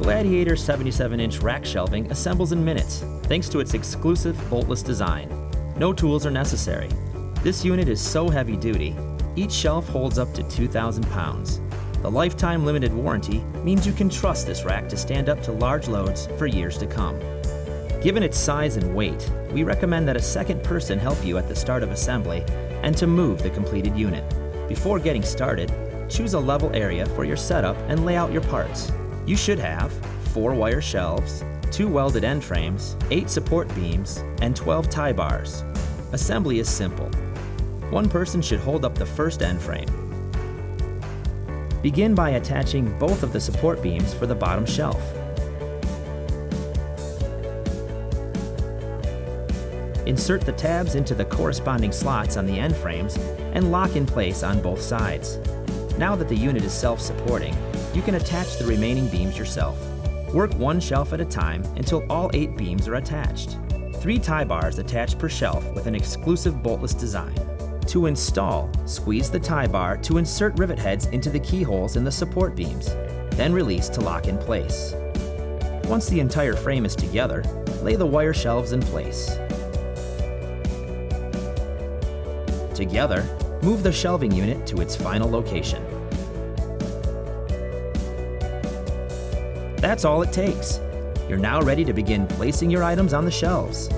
Gladiator 77-inch rack shelving assembles in minutes thanks to its exclusive boltless design. No tools are necessary. This unit is so heavy-duty, each shelf holds up to 2,000 pounds. The lifetime limited warranty means you can trust this rack to stand up to large loads for years to come. Given its size and weight, we recommend that a second person help you at the start of assembly and to move the completed unit. Before getting started, choose a level area for your setup and lay out your parts. You should have 4 wire shelves, 2 welded end frames, 8 support beams, and 12 tie bars. Assembly is simple. One person should hold up the first end frame. Begin by attaching both of the support beams for the bottom shelf. Insert the tabs into the corresponding slots on the end frames and lock in place on both sides. Now that the unit is self-supporting, you can attach the remaining beams yourself. Work one shelf at a time until all 8 beams are attached. 3 tie bars attached per shelf with an exclusive boltless design. To install, squeeze the tie bar to insert rivet heads into the keyholes in the support beams, then release to lock in place. Once the entire frame is together, lay the wire shelves in place. Together, move the shelving unit to its final location. That's all it takes. You're now ready to begin placing your items on the shelves.